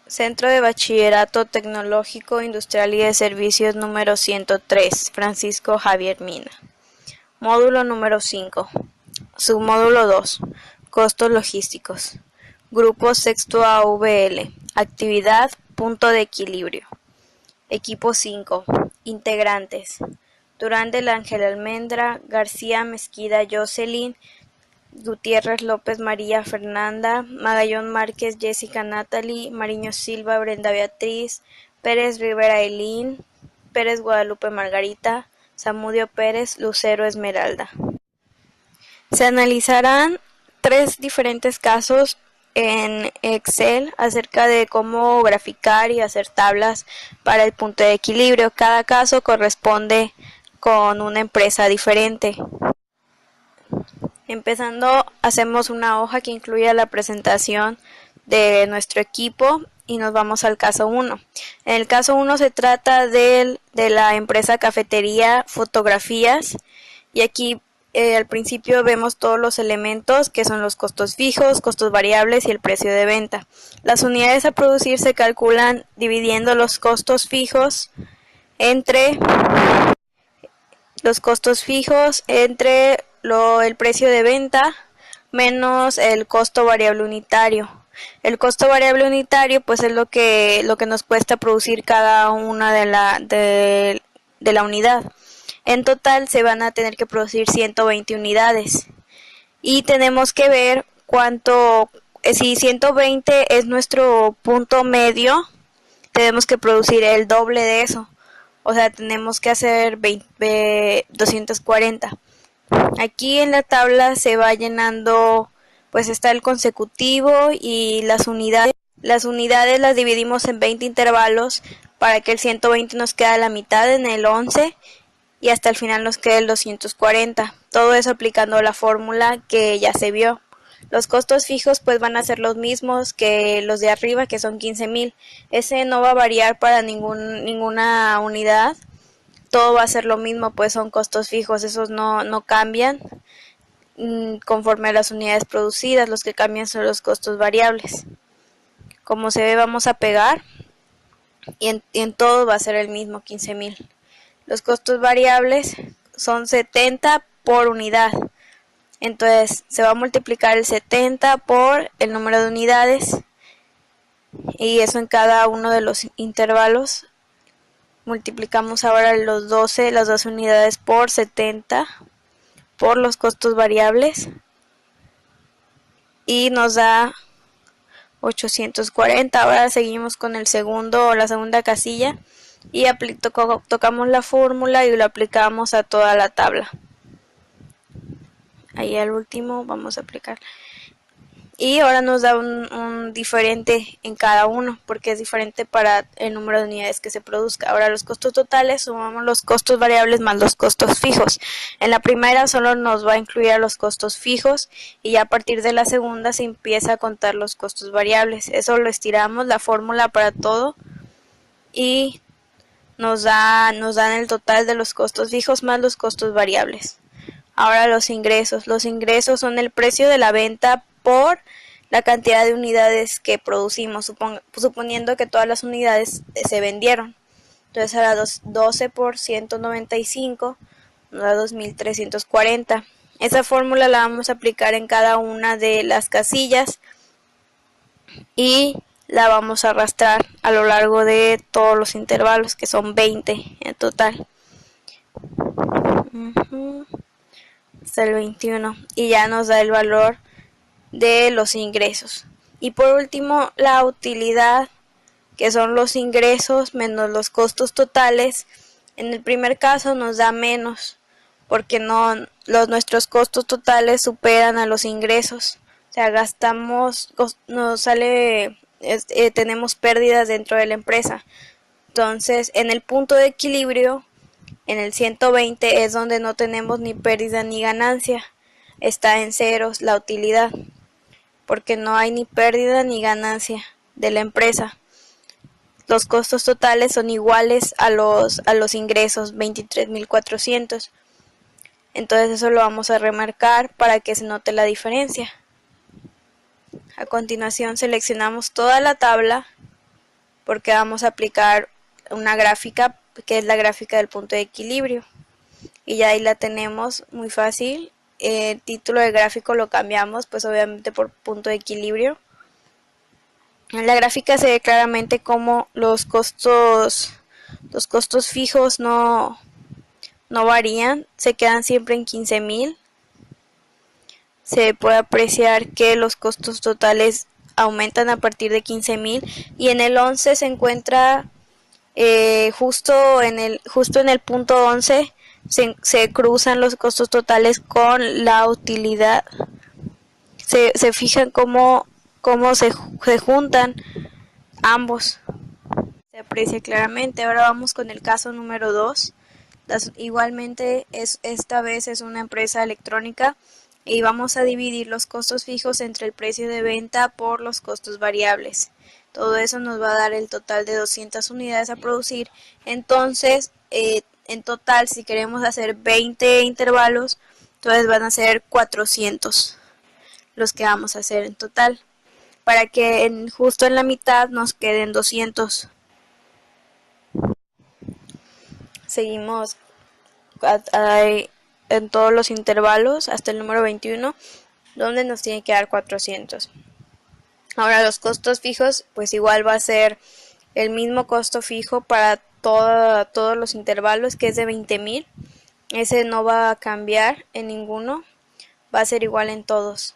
Centro de Bachillerato Tecnológico Industrial y de Servicios número 103, Francisco Javier Mina. Módulo número 5. Submódulo 2. Costos logísticos. Grupo sexto AVL. Actividad, punto de equilibrio. Equipo 5. Integrantes. Durán del Ángel Almendra, García Mezquida Jocelyn, Gutiérrez López María Fernanda, Magallón Márquez Jessica Natalie, Mariño Silva Brenda Beatriz, Pérez Rivera Eileen, Pérez Guadalupe Margarita, Zamudio Pérez Lucero Esmeralda. Se analizarán 3 diferentes casos en Excel acerca de cómo graficar y hacer tablas para el punto de equilibrio. Cada caso corresponde con una empresa diferente. Empezando, hacemos una hoja que incluya la presentación de nuestro equipo y nos vamos al caso 1. En el caso 1 se trata de la empresa Cafetería Fotografías y aquí al principio vemos todos los elementos que son los costos fijos, costos variables y el precio de venta. Las unidades a producir se calculan dividiendo los costos fijos entre el precio de venta menos el costo variable unitario. El costo variable unitario pues es lo que nos cuesta producir cada una de la unidad. En total se van a tener que producir 120 unidades y tenemos que ver si 120 es nuestro punto medio, tenemos que producir el doble de eso. O sea, tenemos que hacer 240. Aquí en la tabla se va llenando, pues está el consecutivo y las unidades. Las unidades las dividimos en 20 intervalos para que el 120 nos quede a la mitad en el 11 y hasta el final nos quede el 240. Todo eso aplicando la fórmula que ya se vio. Los costos fijos pues van a ser los mismos que los de arriba, que son 15,000. Ese no va a variar para ninguna unidad. Todo va a ser lo mismo, pues son costos fijos, esos no cambian conforme a las unidades producidas. Los que cambian son los costos variables. Como se ve, vamos a pegar y en todo va a ser el mismo, 15,000. Los costos variables son 70 por unidad. Entonces se va a multiplicar el 70 por el número de unidades y eso en cada uno de los intervalos. Multiplicamos ahora las 12 unidades por 70 por los costos variables y nos da 840. Ahora seguimos con la segunda casilla y tocamos la fórmula y lo aplicamos a toda la tabla. Ahí al último vamos a aplicar. Y ahora nos da un diferente en cada uno, porque es diferente para el número de unidades que se produzca. Ahora los costos totales, sumamos los costos variables más los costos fijos. En la primera solo nos va a incluir a los costos fijos y ya a partir de la segunda se empieza a contar los costos variables. Eso lo estiramos, la fórmula para todo, y nos dan el total de los costos fijos más los costos variables. Ahora los ingresos. Los ingresos son el precio de la venta por la cantidad de unidades que producimos, suponiendo que todas las unidades se vendieron. Entonces ahora 12 por 195 nos da 2,340. Esa fórmula la vamos a aplicar en cada una de las casillas y la vamos a arrastrar a lo largo de todos los intervalos, que son 20 en total. Hasta el 21 y ya nos da el valor de los ingresos. Y por último, la utilidad, que son los ingresos menos los costos totales. En el primer caso nos da menos porque nuestros costos totales superan a los ingresos. O sea, tenemos pérdidas dentro de la empresa. Entonces, en el punto de equilibrio, en el 120 es donde no tenemos ni pérdida ni ganancia. Está en ceros la utilidad, porque no hay ni pérdida ni ganancia de la empresa. Los costos totales son iguales a los ingresos, 23,400. Entonces eso lo vamos a remarcar para que se note la diferencia. A continuación seleccionamos toda la tabla porque vamos a aplicar una gráfica que es la gráfica del punto de equilibrio. Y ya ahí la tenemos muy fácil. El título del gráfico lo cambiamos pues obviamente por punto de equilibrio. En la gráfica se ve claramente cómo los costos fijos no varían, se quedan siempre en 15,000. Se puede apreciar que los costos totales aumentan a partir de 15,000 y en el 11 se encuentra justo en el punto 11 se cruzan los costos totales con la utilidad. Se fijan cómo se juntan ambos. Se aprecia claramente. Ahora vamos con el caso número 2. Igualmente esta vez es una empresa electrónica y vamos a dividir los costos fijos entre el precio de venta por los costos variables. Todo eso nos va a dar el total de 200 unidades a producir. Entonces, en total, si queremos hacer 20 intervalos, entonces van a ser 400 los que vamos a hacer en total, para que justo en la mitad nos queden 200. Seguimos en todos los intervalos hasta el número 21, donde nos tiene que dar 400. Ahora los costos fijos, pues igual va a ser el mismo costo fijo para todos los intervalos, que es de 20,000. Ese no va a cambiar en ninguno, va a ser igual en todos.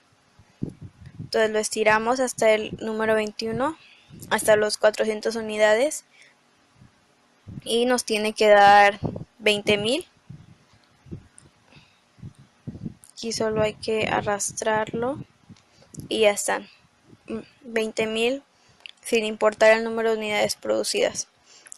Entonces lo estiramos hasta el número 21, hasta los 400 unidades, y nos tiene que dar 20,000. Aquí solo hay que arrastrarlo y ya están. 20,000 sin importar el número de unidades producidas.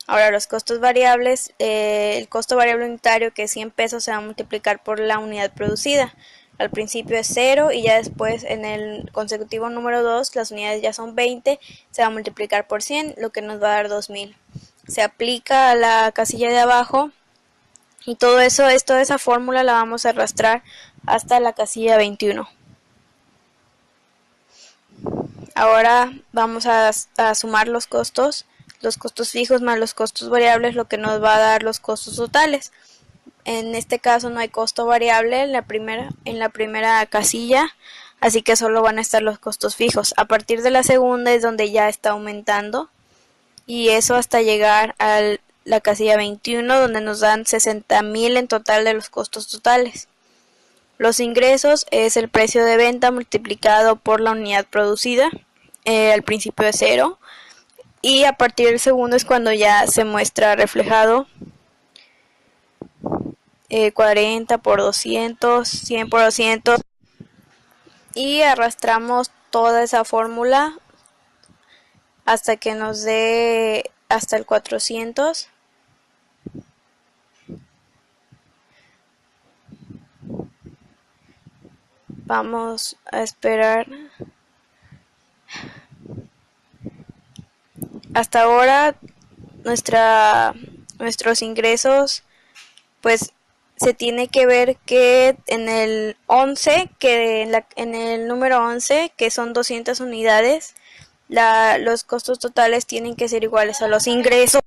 Ahora los costos variables, el costo variable unitario, que es 100 pesos, se va a multiplicar por la unidad producida. Al principio es 0 y ya después en el consecutivo número 2 las unidades ya son 20, se va a multiplicar por 100, lo que nos va a dar 2,000. Se aplica a la casilla de abajo y toda esa fórmula la vamos a arrastrar hasta la casilla 21. Ahora vamos a sumar los costos fijos más los costos variables, lo que nos va a dar los costos totales. En este caso no hay costo variable en la primera casilla, así que solo van a estar los costos fijos. A partir de la segunda es donde ya está aumentando, y eso hasta llegar a la casilla 21, donde nos dan 60,000 en total de los costos totales. Los ingresos es el precio de venta multiplicado por la unidad producida. Al principio es 0 y a partir del segundo es cuando ya se muestra reflejado 40 por 200, 100 por 200, y arrastramos toda esa fórmula hasta que nos dé hasta el 400. Vamos a esperar. Hasta ahora nuestros ingresos, pues se tiene que ver que en el 11, en el número 11, que son 200 unidades, los costos totales tienen que ser iguales a los ingresos.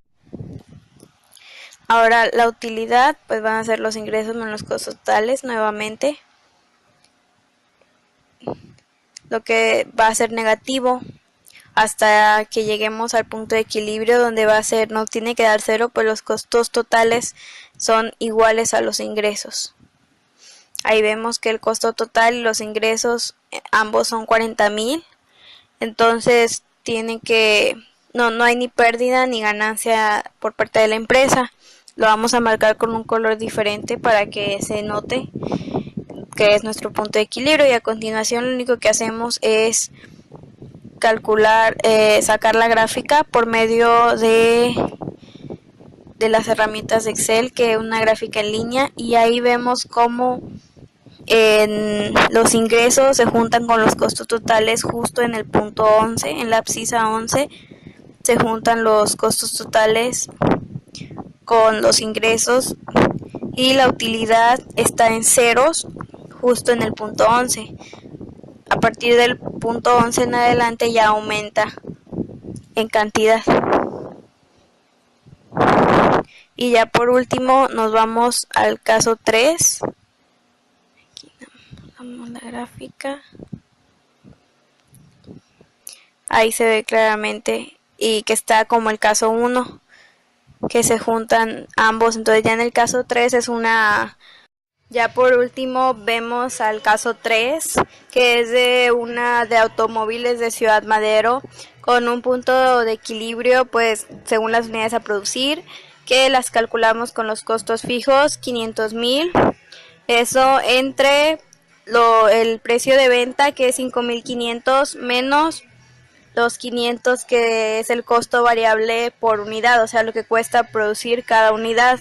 Ahora la utilidad, pues van a ser los ingresos menos los costos totales nuevamente, lo que va a ser negativo hasta que lleguemos al punto de equilibrio, donde no tiene que dar 0, pues los costos totales son iguales a los ingresos. Ahí vemos que el costo total y los ingresos ambos son 40,000, entonces no hay ni pérdida ni ganancia por parte de la empresa. Lo vamos a marcar con un color diferente para que se note que es nuestro punto de equilibrio, y a continuación lo único que hacemos es sacar la gráfica por medio de las herramientas de Excel, que es una gráfica en línea, y ahí vemos cómo los ingresos se juntan con los costos totales justo en el punto 11, en la abscisa 11 se juntan los costos totales con los ingresos, y la utilidad está en ceros justo en el punto 11. A partir del punto 11 en adelante ya aumenta en cantidad. Y ya por último nos vamos al caso 3. Aquí damos la gráfica. Ahí se ve claramente y que está como el caso 1, que se juntan ambos. Entonces ya en el caso 3 es una... Ya por último vemos al caso 3, que es de automóviles de Ciudad Madero, con un punto de equilibrio, pues según las unidades a producir, que las calculamos con los costos fijos, 500,000. Eso entre el precio de venta, que es 5,500, menos los 500, que es el costo variable por unidad, o sea, lo que cuesta producir cada unidad.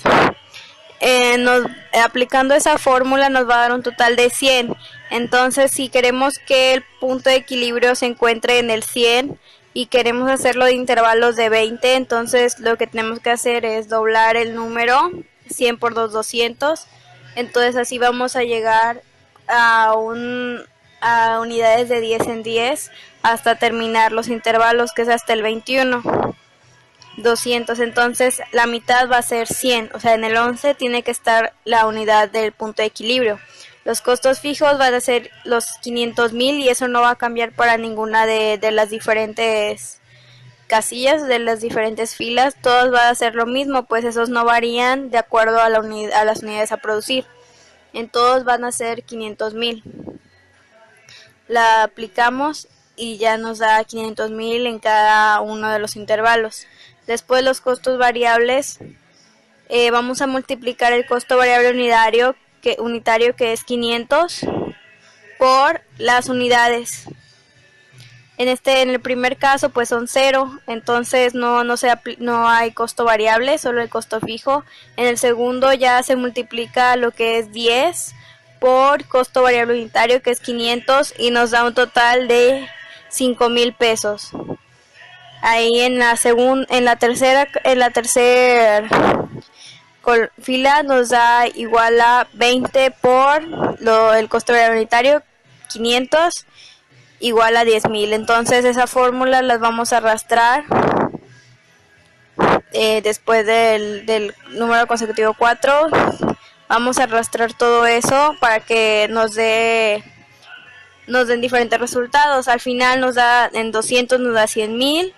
Aplicando esa fórmula nos va a dar un total de 100. Entonces, si queremos que el punto de equilibrio se encuentre en el 100 y queremos hacerlo de intervalos de 20, entonces lo que tenemos que hacer es doblar el número 100 por 200. Entonces así vamos a llegar a unidades de 10 en 10 hasta terminar los intervalos, que es hasta el 21. 200, entonces la mitad va a ser 100, o sea, en el 11 tiene que estar la unidad del punto de equilibrio. Los costos fijos van a ser los 500,000 y eso no va a cambiar para ninguna de las diferentes casillas, de las diferentes filas. Todos van a ser lo mismo, pues esos no varían de acuerdo a las unidades a producir. En todos van a ser 500,000. La aplicamos y ya nos da 500,000 en cada uno de los intervalos. Después los costos variables, vamos a multiplicar el costo variable unitario que es 500 por las unidades. En el primer caso pues son 0, entonces no hay costo variable, solo el costo fijo. En el segundo ya se multiplica lo que es 10 por costo variable unitario, que es 500, y nos da un total de 5,000 pesos. Ahí en la tercera fila nos da igual a 20 por el costo variable unitario, 500, igual a 10,000. Entonces esa fórmula las vamos a arrastrar después del número consecutivo 4. Vamos a arrastrar todo eso para que nos den diferentes resultados. Al final en 200 nos da 100,000.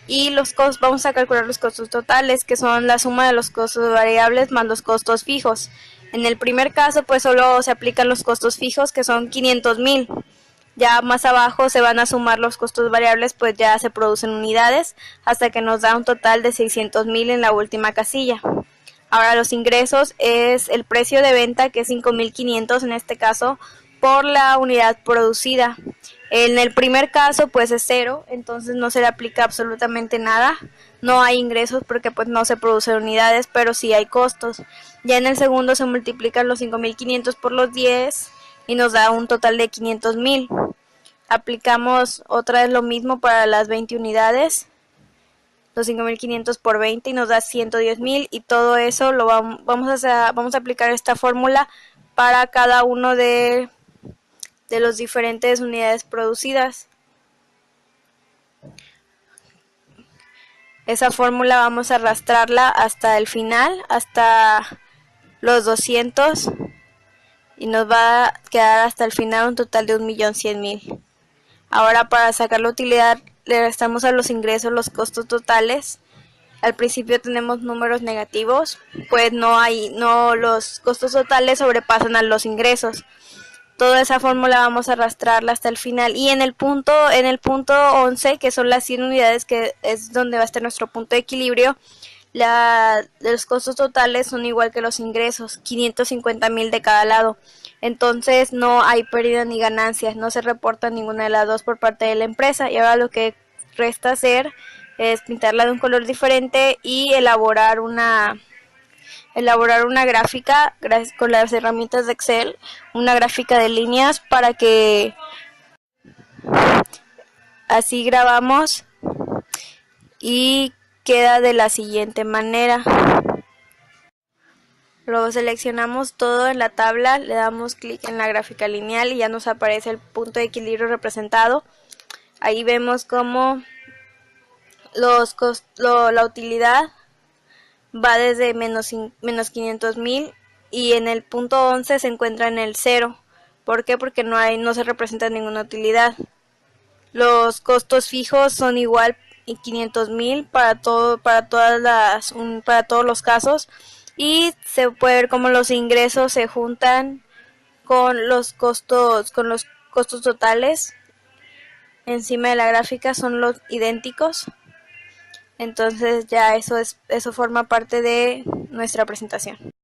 Y vamos a calcular los costos totales, que son la suma de los costos variables más los costos fijos. En el primer caso pues solo se aplican los costos fijos, que son 500,000. Ya más abajo se van a sumar los costos variables, pues ya se producen unidades, hasta que nos da un total de 600,000 en la última casilla. Ahora los ingresos es el precio de venta, que es 5,500 en este caso, por la unidad producida. En el primer caso pues es 0, entonces no se le aplica absolutamente nada. No hay ingresos porque pues no se producen unidades, pero sí hay costos. Ya en el segundo se multiplican los 5,500 por los 10 y nos da un total de 500,000. Aplicamos otra vez lo mismo para las 20 unidades. Los 5,500 por 20 y nos da 110,000, y todo eso vamos a aplicar esta fórmula para cada uno de las diferentes unidades producidas. Esa fórmula vamos a arrastrarla hasta el final, hasta los 200, y nos va a quedar hasta el final un total de 1,100,000. Ahora, para sacar la utilidad, le restamos a los ingresos los costos totales. Al principio tenemos números negativos, pues los costos totales sobrepasan a los ingresos. Toda esa fórmula vamos a arrastrarla hasta el final, y en el punto 11, que son las 100 unidades, que es donde va a estar nuestro punto de equilibrio, los costos totales son igual que los ingresos, 550,000 de cada lado. Entonces no hay pérdida ni ganancias, no se reporta ninguna de las dos por parte de la empresa, y ahora lo que resta hacer es pintarla de un color diferente y elaborar una gráfica con las herramientas de Excel, una gráfica de líneas, para que así grabamos, y queda de la siguiente manera. Lo seleccionamos todo en la tabla, le damos clic en la gráfica lineal y ya nos aparece el punto de equilibrio representado. Ahí vemos cómo la utilidad va desde menos 500,000 y en el punto 11 se encuentra en el cero. ¿Por qué? Porque no se representa ninguna utilidad. Los costos fijos son igual y 500,000 para todos los casos, y se puede ver cómo los ingresos se juntan con los costos totales. Encima de la gráfica son los idénticos. Entonces ya eso forma parte de nuestra presentación.